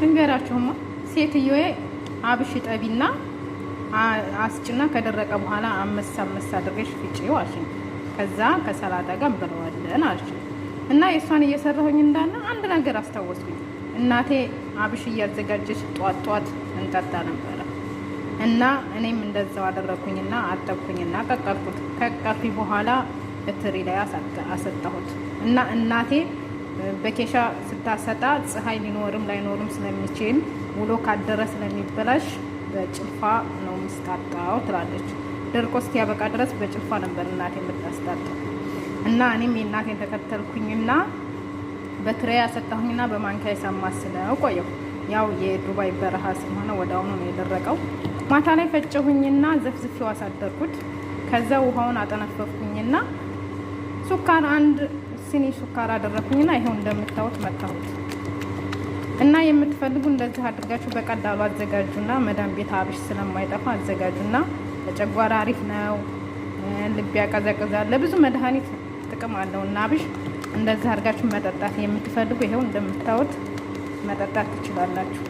እንገራችሁማ ሴትዮዬ አብሽ ጠቢና አስጭና ከደረቀ በኋላ አመሳ አድርገሽ ፍጪው አልሽኝ። ከዛ ከሰላጣ ጋር እንበለዋለን አልሽኝ። እና የእሷን እየሰራሁኝ እንዳለ አንድ ነገር አስታወስኩኝ። እናቴ አብሽ እያዘጋጀች ጧት እንጠጣ ነበረ እና እኔም እንደዛው አደረኩኝና አጠብኩኝና ቀቀልኩት። ከቀቀልኩኝ በኋላ በትሪ ላይ አሰጣሁት እና እናቴ በኬሻ ስታሰጣ ፀሐይ ሊኖርም ላይኖርም ስለሚችል ውሎ ካደረ ስለሚበላሽ በጭልፋ ነው ምስጣጣው ትላለች። ደርቆ እስኪያበቃ ድረስ በጭልፋ ነበር እናቴ የምታስጣጣው እና እኔም የእናቴን ተከተልኩኝና በትሬ ያሰጣሁኝና በማንኪያ የሳማስለው ቆየሁ። ያው የዱባይ በረሃ ስለሆነ ወዲያውኑ ነው የደረቀው። ማታ ላይ ፈጨሁኝና ዘፍዝፌው አሳደርኩት። ከዛ ውሃውን አጠነፈፍኩኝና ሱካር አንድ ሲኒ ሱካር አደረኩኝና ይሄው እንደምታዩት መታሁት። እና የምትፈልጉ እንደዚህ አድርጋችሁ በቀላሉ አዘጋጁና መዳም ቤት አብሽ ስለማይጠፋ አዘጋጁና ለጨጓራ አሪፍ ነው። ልብ ያቀዘቅዛል። ለብዙ መድኃኒት ጥቅም አለውና አብሽ እንደዚህ አድርጋችሁ መጠጣት የምትፈልጉ ይሄው እንደምታዩት መጠጣት ትችላላችሁ።